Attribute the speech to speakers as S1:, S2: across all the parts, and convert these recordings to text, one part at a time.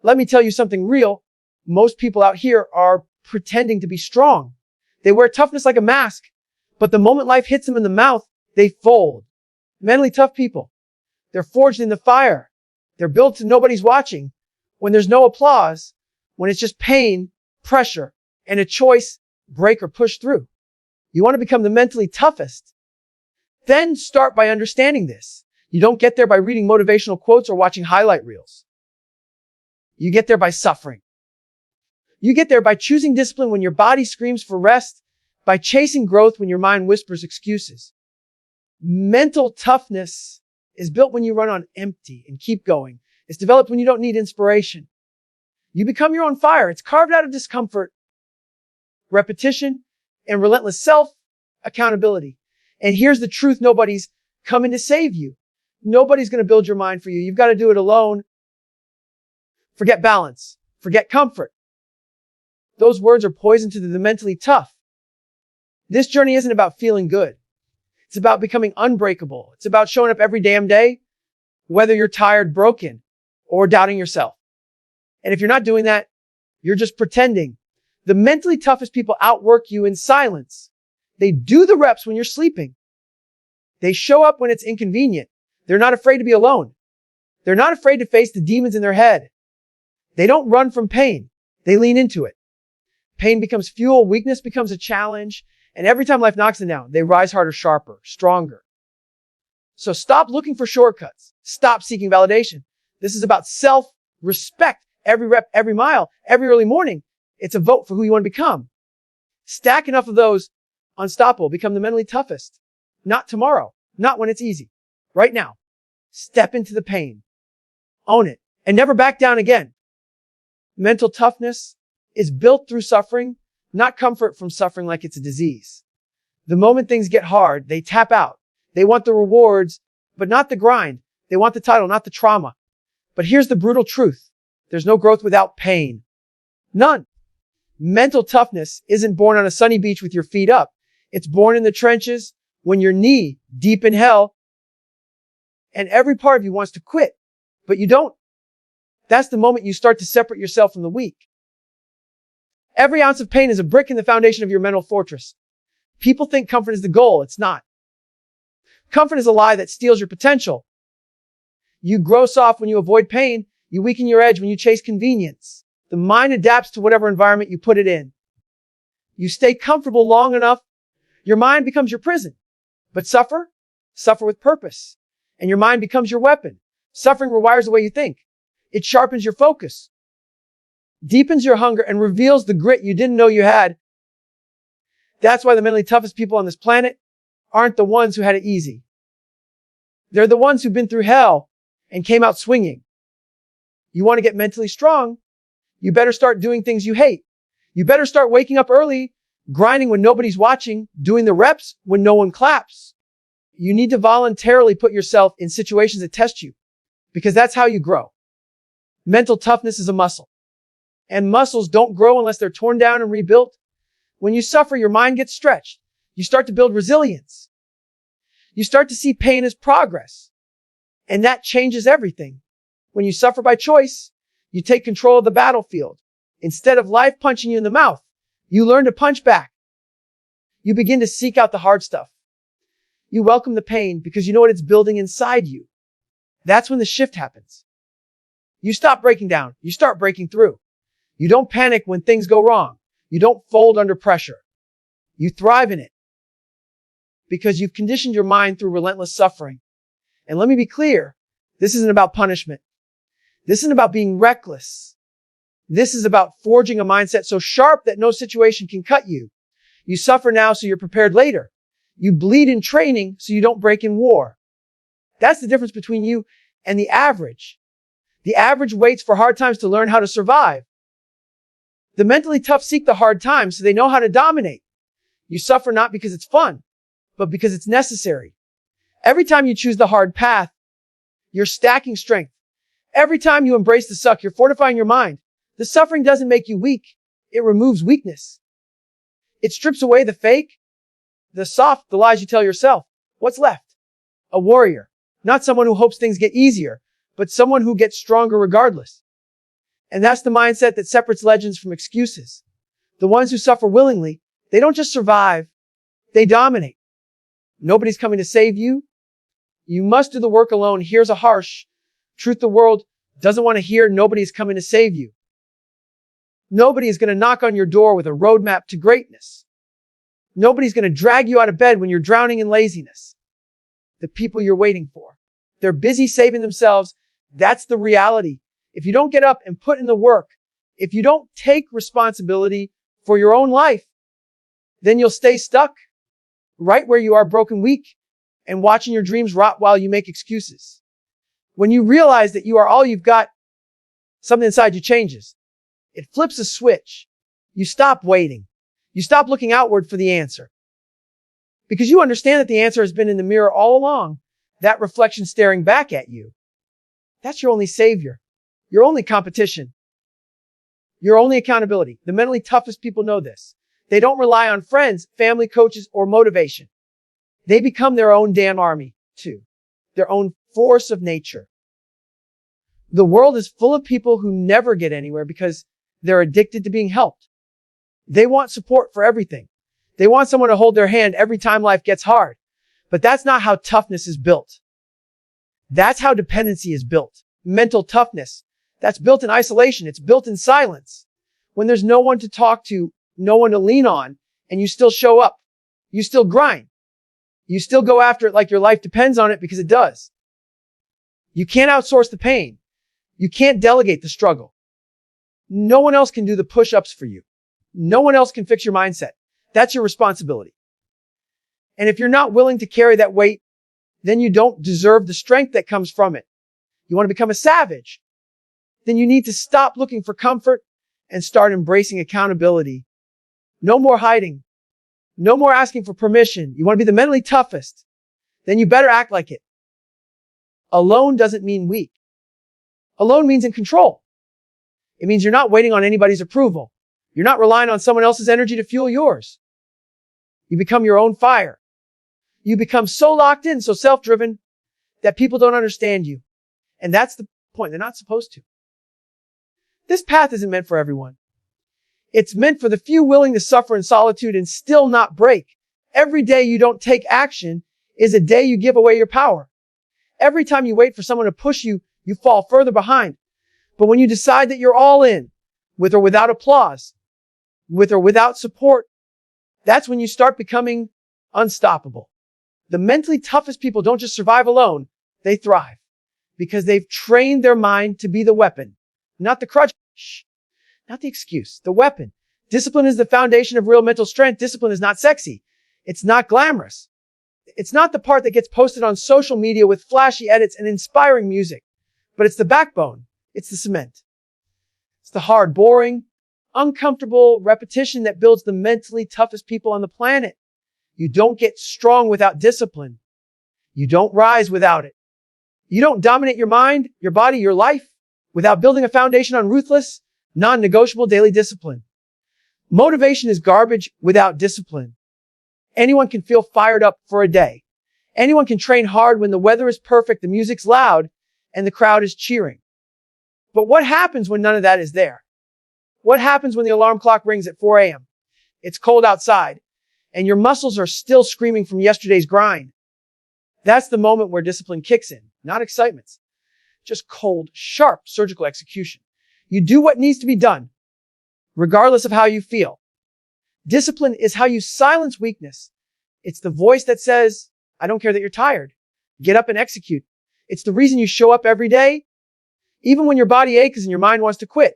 S1: Let me tell you something real. Most people out here are pretending to be strong. They wear toughness like a mask, but the moment life hits them in the mouth, they fold. Mentally tough people, they're forged in the fire. They're built to nobody's watching, when there's no applause, when it's just pain, pressure, and a choice, break or push through. You want to become the mentally toughest? Then start by understanding this. You don't get there by reading motivational quotes or watching highlight reels. You get there by suffering. You get there by choosing discipline when your body screams for rest, by chasing growth when your mind whispers excuses. Mental toughness is built when you run on empty and keep going. It's developed when you don't need inspiration. You become your own fire. It's carved out of discomfort, repetition, and relentless self-accountability. And here's the truth. Nobody's coming to save you. Nobody's going to build your mind for you. You've got to do it alone. Forget balance. Forget comfort. Those words are poison to the mentally tough. This journey isn't about feeling good. It's about becoming unbreakable. It's about showing up every damn day, whether you're tired, broken, or doubting yourself. And if you're not doing that, you're just pretending. The mentally toughest people outwork you in silence. They do the reps when you're sleeping. They show up when it's inconvenient. They're not afraid to be alone. They're not afraid to face the demons in their head. They don't run from pain. They lean into it. Pain becomes fuel. Weakness becomes a challenge. And every time life knocks them down, they rise harder, sharper, stronger. So stop looking for shortcuts. Stop seeking validation. This is about self-respect. Every rep, every mile, every early morning. It's a vote for who you want to become. Stack enough of those. Unstoppable. Become the mentally toughest. Not tomorrow. Not when it's easy. Right now. Step into the pain. Own it. And never back down again. Mental toughness is built through suffering, not comfort from suffering like it's a disease. The moment things get hard, they tap out. They want the rewards, but not the grind. They want the title, not the trauma. But here's the brutal truth. There's no growth without pain. None. Mental toughness isn't born on a sunny beach with your feet up. It's born in the trenches when your knee deep in hell and every part of you wants to quit, but you don't. That's the moment you start to separate yourself from the weak. Every ounce of pain is a brick in the foundation of your mental fortress. People think comfort is the goal. It's not. Comfort is a lie that steals your potential. You grow soft when you avoid pain. You weaken your edge when you chase convenience. The mind adapts to whatever environment you put it in. You stay comfortable long enough, your mind becomes your prison. But suffer with purpose. And your mind becomes your weapon. Suffering rewires the way you think. It sharpens your focus, deepens your hunger, and reveals the grit you didn't know you had. That's why the mentally toughest people on this planet aren't the ones who had it easy. They're the ones who've been through hell and came out swinging. You want to get mentally strong? You better start doing things you hate. You better start waking up early, grinding when nobody's watching, doing the reps when no one claps. You need to voluntarily put yourself in situations that test you, because that's how you grow. Mental toughness is a muscle, and muscles don't grow unless they're torn down and rebuilt. When you suffer, your mind gets stretched. You start to build resilience. You start to see pain as progress, and that changes everything. When you suffer by choice, you take control of the battlefield. Instead of life punching you in the mouth, you learn to punch back. You begin to seek out the hard stuff. You welcome the pain because you know what it's building inside you. That's when the shift happens. You stop breaking down. You start breaking through. You don't panic when things go wrong. You don't fold under pressure. You thrive in it because you've conditioned your mind through relentless suffering. And let me be clear, this isn't about punishment. This isn't about being reckless. This is about forging a mindset so sharp that no situation can cut you. You suffer now so you're prepared later. You bleed in training so you don't break in war. That's the difference between you and the average. The average waits for hard times to learn how to survive. The mentally tough seek the hard times so they know how to dominate. You suffer not because it's fun, but because it's necessary. Every time you choose the hard path, you're stacking strength. Every time you embrace the suck, you're fortifying your mind. The suffering doesn't make you weak. It removes weakness. It strips away the fake, the soft, the lies you tell yourself. What's left? A warrior. Not someone who hopes things get easier, but someone who gets stronger regardless. And that's the mindset that separates legends from excuses. The ones who suffer willingly, they don't just survive, they dominate. Nobody's coming to save you. You must do the work alone. Here's a harsh truth the world doesn't want to hear. Nobody's coming to save you. Nobody is going to knock on your door with a roadmap to greatness. Nobody's going to drag you out of bed when you're drowning in laziness. The people you're waiting for, they're busy saving themselves. That's the reality. If you don't get up and put in the work, if you don't take responsibility for your own life, then you'll stay stuck right where you are, broken, weak, and watching your dreams rot while you make excuses. When you realize that you are all you've got, something inside you changes. It flips a switch. You stop waiting. You stop looking outward for the answer. Because you understand that the answer has been in the mirror all along. That reflection staring back at you. That's your only savior. Your only competition. Your only accountability. The mentally toughest people know this. They don't rely on friends, family, coaches, or motivation. They become their own damn army, too. Their own force of nature. The world is full of people who never get anywhere because they're addicted to being helped. They want support for everything. They want someone to hold their hand every time life gets hard. But that's not how toughness is built. That's how dependency is built. Mental toughness. That's built in isolation. It's built in silence. When there's no one to talk to, no one to lean on, and you still show up. You still grind. You still go after it like your life depends on it, because it does. You can't outsource the pain. You can't delegate the struggle. No one else can do the push-ups for you. No one else can fix your mindset. That's your responsibility. And if you're not willing to carry that weight, then you don't deserve the strength that comes from it. You want to become a savage? Then you need to stop looking for comfort and start embracing accountability. No more hiding. No more asking for permission. You want to be the mentally toughest? Then you better act like it. Alone doesn't mean weak. Alone means in control. It means you're not waiting on anybody's approval. You're not relying on someone else's energy to fuel yours. You become your own fire. You become so locked in, so self-driven, that people don't understand you. And that's the point. They're not supposed to. This path isn't meant for everyone. It's meant for the few willing to suffer in solitude and still not break. Every day you don't take action is a day you give away your power. Every time you wait for someone to push you, you fall further behind. But when you decide that you're all in, with or without applause, with or without support, that's when you start becoming unstoppable. The mentally toughest people don't just survive alone, they thrive. Because they've trained their mind to be the weapon, not the crutch, not the excuse, the weapon. Discipline is the foundation of real mental strength. Discipline is not sexy. It's not glamorous. It's not the part that gets posted on social media with flashy edits and inspiring music. But it's the backbone. It's the cement. It's the hard, boring, uncomfortable repetition that builds the mentally toughest people on the planet. You don't get strong without discipline. You don't rise without it. You don't dominate your mind, your body, your life without building a foundation on ruthless, non-negotiable daily discipline. Motivation is garbage without discipline. Anyone can feel fired up for a day. Anyone can train hard when the weather is perfect, the music's loud, and the crowd is cheering. But what happens when none of that is there? What happens when the alarm clock rings at 4 a.m.? It's cold outside, and your muscles are still screaming from yesterday's grind. That's the moment where discipline kicks in, not excitement. Just cold, sharp surgical execution. You do what needs to be done, regardless of how you feel. Discipline is how you silence weakness. It's the voice that says, I don't care that you're tired. Get up and execute. It's the reason you show up every day, even when your body aches and your mind wants to quit.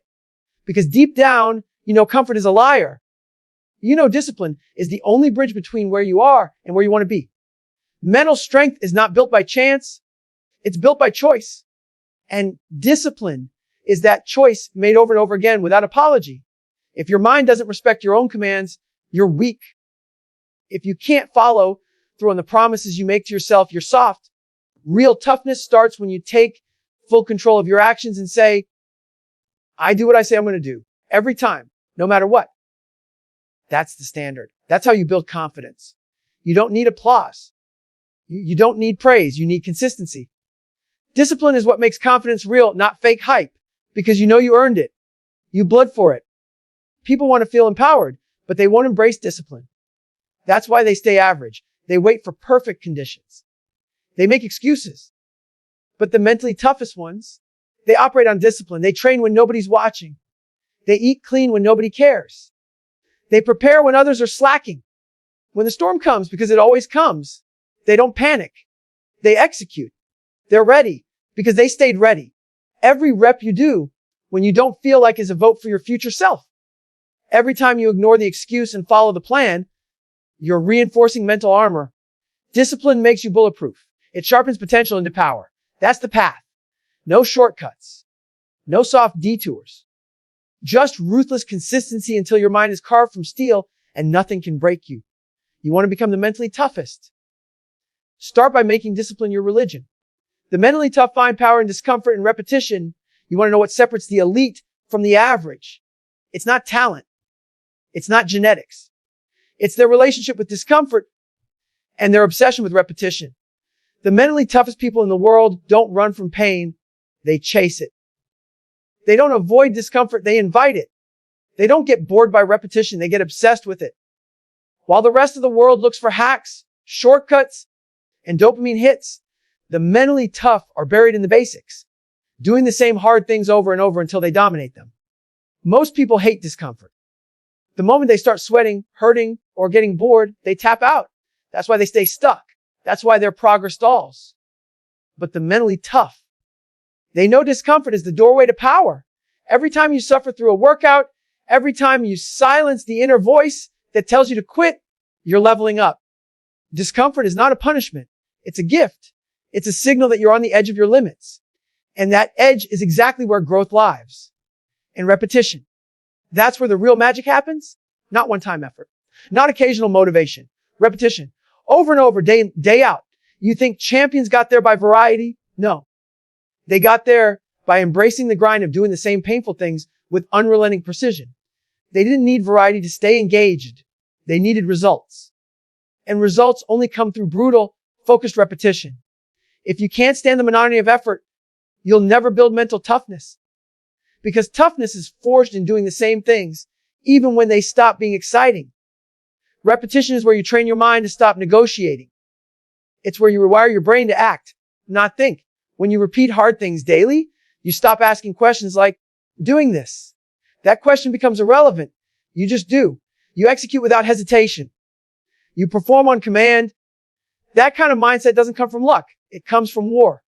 S1: Because deep down, you know comfort is a liar. You know discipline is the only bridge between where you are and where you want to be. Mental strength is not built by chance. It's built by choice. And discipline is that choice made over and over again without apology. If your mind doesn't respect your own commands, you're weak. If you can't follow through on the promises you make to yourself, you're soft. Real toughness starts when you take full control of your actions and say, I do what I say I'm going to do every time, no matter what. That's the standard. That's how you build confidence. You don't need applause. You don't need praise. You need consistency. Discipline is what makes confidence real, not fake hype, because you know you earned it. You blood for it. People want to feel empowered, but they won't embrace discipline. That's why they stay average. They wait for perfect conditions. They make excuses. But the mentally toughest ones, they operate on discipline. They train when nobody's watching. They eat clean when nobody cares. They prepare when others are slacking. When the storm comes, because it always comes, they don't panic. They execute. They're ready because they stayed ready. Every rep you do when you don't feel like is a vote for your future self. Every time you ignore the excuse and follow the plan, you're reinforcing mental armor. Discipline makes you bulletproof. It sharpens potential into power. That's the path. No shortcuts. No soft detours. Just ruthless consistency until your mind is carved from steel and nothing can break you. You want to become the mentally toughest? Start by making discipline your religion. The mentally tough find power in discomfort and repetition. You want to know what separates the elite from the average? It's not talent. It's not genetics. It's their relationship with discomfort and their obsession with repetition. The mentally toughest people in the world don't run from pain. They chase it. They don't avoid discomfort. They invite it. They don't get bored by repetition. They get obsessed with it. While the rest of the world looks for hacks, shortcuts, and dopamine hits, the mentally tough are buried in the basics, doing the same hard things over and over until they dominate them. Most people hate discomfort. The moment they start sweating, hurting, or getting bored, they tap out. That's why they stay stuck. That's why their progress stalls. But the mentally tough, they know discomfort is the doorway to power. Every time you suffer through a workout, every time you silence the inner voice that tells you to quit, you're leveling up. Discomfort is not a punishment. It's a gift. It's a signal that you're on the edge of your limits. And that edge is exactly where growth lies. In repetition. That's where the real magic happens. Not one-time effort. Not occasional motivation. Repetition. Over and over, day out. You think champions got there by variety? No. They got there by embracing the grind of doing the same painful things with unrelenting precision. They didn't need variety to stay engaged. They needed results. And results only come through brutal, focused repetition. If you can't stand the monotony of effort, you'll never build mental toughness. Because toughness is forged in doing the same things, even when they stop being exciting. Repetition is where you train your mind to stop negotiating. It's where you rewire your brain to act, not think. When you repeat hard things daily, you stop asking questions like, doing this. That question becomes irrelevant. You just do. You execute without hesitation. You perform on command. That kind of mindset doesn't come from luck. It comes from war.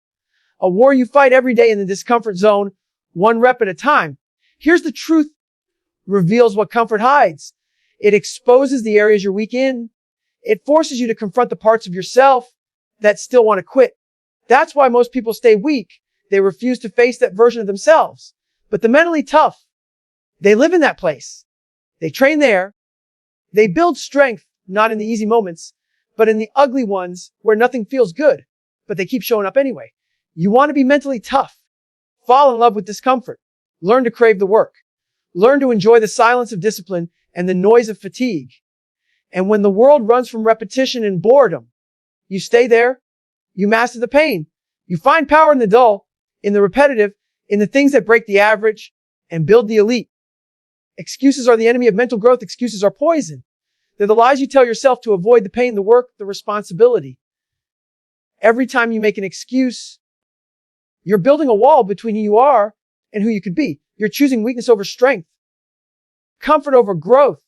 S1: A war you fight every day in the discomfort zone, one rep at a time. Here's the truth. Reveals what comfort hides. It exposes the areas you're weak in. It forces you to confront the parts of yourself that still want to quit. That's why most people stay weak. They refuse to face that version of themselves. But the mentally tough, they live in that place. They train there. They build strength, not in the easy moments, but in the ugly ones where nothing feels good, but they keep showing up anyway. You want to be mentally tough. Fall in love with discomfort. Learn to crave the work. Learn to enjoy the silence of discipline and the noise of fatigue. And when the world runs from repetition and boredom, you stay there. You master the pain. You find power in the dull, in the repetitive, in the things that break the average and build the elite. Excuses are the enemy of mental growth. Excuses are poison. They're the lies you tell yourself to avoid the pain, the work, the responsibility. Every time you make an excuse, you're building a wall between who you are and who you could be. You're choosing weakness over strength, comfort over growth.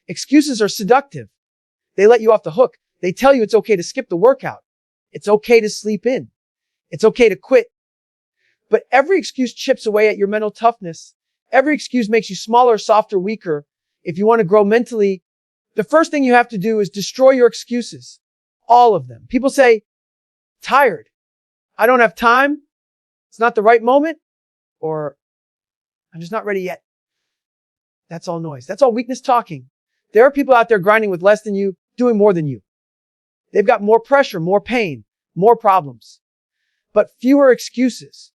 S1: Excuses are seductive. They let you off the hook. They tell you it's okay to skip the workout. It's okay to sleep in. It's okay to quit. But every excuse chips away at your mental toughness. Every excuse makes you smaller, softer, weaker. If you want to grow mentally, the first thing you have to do is destroy your excuses. All of them. People say, tired. I don't have time. It's not the right moment. Or I'm just not ready yet. That's all noise. That's all weakness talking. There are people out there grinding with less than you, doing more than you. They've got more pressure, more pain, more problems, but fewer excuses.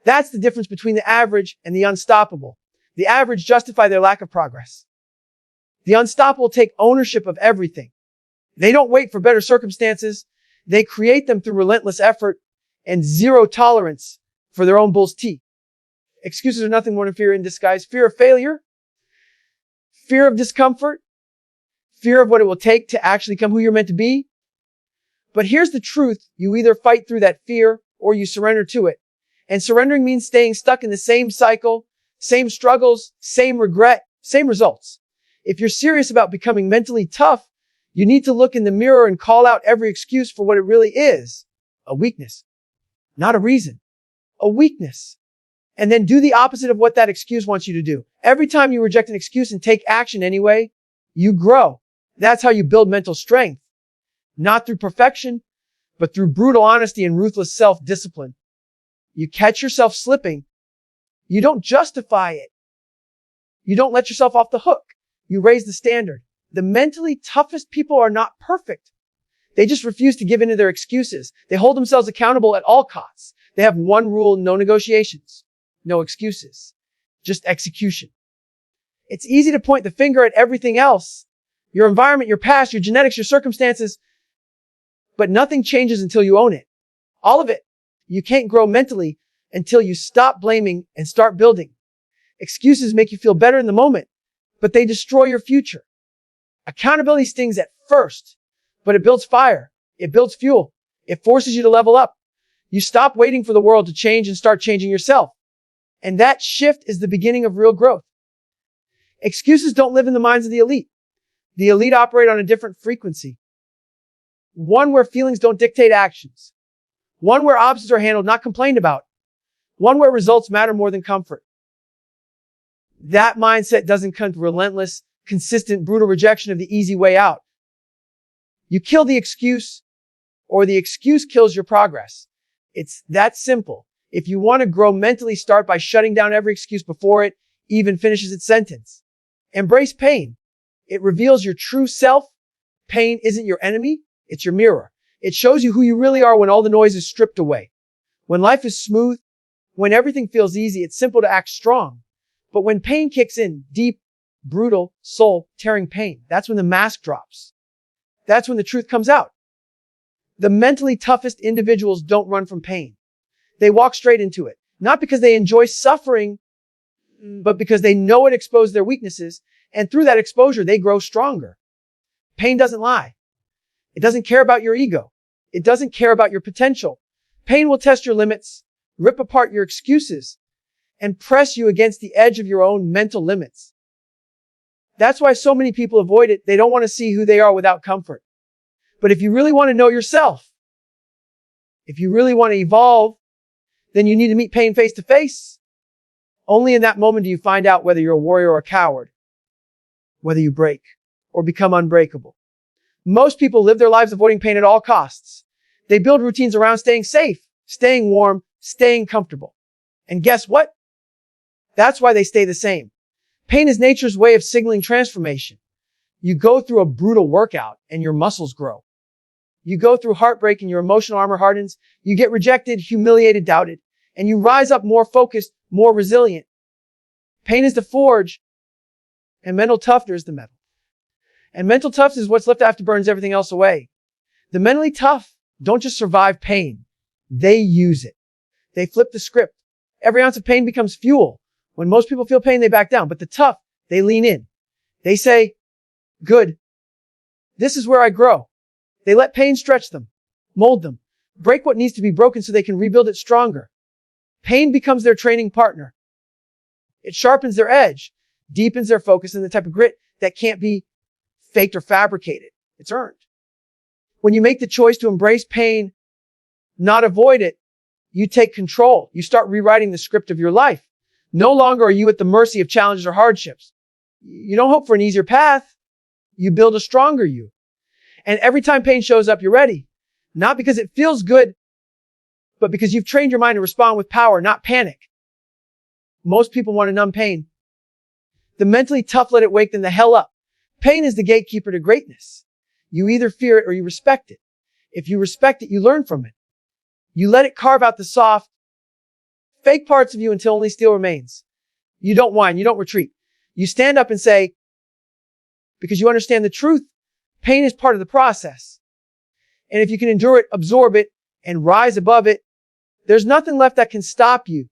S1: That's the difference between the average and the unstoppable. The average justify their lack of progress. The unstoppable take ownership of everything. They don't wait for better circumstances. They create them through relentless effort and zero tolerance for their own bull's teeth. Excuses are nothing more than fear in disguise. Fear of failure, fear of discomfort, fear of what it will take to actually become who you're meant to be. But here's the truth. You either fight through that fear or you surrender to it. And surrendering means staying stuck in the same cycle, same struggles, same regret, same results. If you're serious about becoming mentally tough, you need to look in the mirror and call out every excuse for what it really is. A weakness. Not a reason. A weakness. And then do the opposite of what that excuse wants you to do. Every time you reject an excuse and take action anyway, you grow. That's how you build mental strength. Not through perfection, but through brutal honesty and ruthless self-discipline. You catch yourself slipping. You don't justify it. You don't let yourself off the hook. You raise the standard. The mentally toughest people are not perfect. They just refuse to give in to their excuses. They hold themselves accountable at all costs. They have one rule: no negotiations, no excuses, just execution. It's easy to point the finger at everything else. Your environment, your past, your genetics, your circumstances. But nothing changes until you own it. All of it. You can't grow mentally until you stop blaming and start building. Excuses make you feel better in the moment, but they destroy your future. Accountability stings at first, but it builds fire. It builds fuel. It forces you to level up. You stop waiting for the world to change and start changing yourself. And that shift is the beginning of real growth. Excuses don't live in the minds of the elite. The elite operate on a different frequency. One where feelings don't dictate actions. One where opposites are handled, not complained about. One where results matter more than comfort. That mindset doesn't come to relentless, consistent, brutal rejection of the easy way out. You kill the excuse, or the excuse kills your progress. It's that simple. If you want to grow mentally, start by shutting down every excuse before it even finishes its sentence. Embrace pain. It reveals your true self. Pain isn't your enemy. It's your mirror. It shows you who you really are when all the noise is stripped away. When life is smooth, when everything feels easy, it's simple to act strong. But when pain kicks in, deep, brutal, soul-tearing pain, that's when the mask drops. That's when the truth comes out. The mentally toughest individuals don't run from pain. They walk straight into it. Not because they enjoy suffering, but because they know it exposed their weaknesses, and through that exposure, they grow stronger. Pain doesn't lie. It doesn't care about your ego. It doesn't care about your potential. Pain will test your limits, rip apart your excuses, and press you against the edge of your own mental limits. That's why so many people avoid it. They don't want to see who they are without comfort. But if you really want to know yourself, if you really want to evolve, then you need to meet pain face to face. Only in that moment do you find out whether you're a warrior or a coward, whether you break or become unbreakable. Most people live their lives avoiding pain at all costs. They build routines around staying safe, staying warm, staying comfortable. And guess what? That's why they stay the same. Pain is nature's way of signaling transformation. You go through a brutal workout and your muscles grow. You go through heartbreak and your emotional armor hardens. You get rejected, humiliated, doubted, and you rise up more focused, more resilient. Pain is the forge and mental toughness is the metal. And mental toughness is what's left after burns everything else away. The mentally tough don't just survive pain. They use it. They flip the script. Every ounce of pain becomes fuel. When most people feel pain, they back down. But the tough, they lean in. They say, good. This is where I grow. They let pain stretch them, mold them, break what needs to be broken so they can rebuild it stronger. Pain becomes their training partner. It sharpens their edge, deepens their focus, and the type of grit that can't be faked or fabricated. It's earned. When you make the choice to embrace pain, not avoid it, you take control. You start rewriting the script of your life. No longer are you at the mercy of challenges or hardships. You don't hope for an easier path. You build a stronger you. And every time pain shows up, you're ready. Not because it feels good, but because you've trained your mind to respond with power, not panic. Most people want to numb pain. The mentally tough let it wake them the hell up. Pain is the gatekeeper to greatness. You either fear it or you respect it. If you respect it, you learn from it. You let it carve out the soft, fake parts of you until only steel remains. You don't whine. You don't retreat. You stand up and say, because you understand the truth, pain is part of the process. And if you can endure it, absorb it, and rise above it, there's nothing left that can stop you.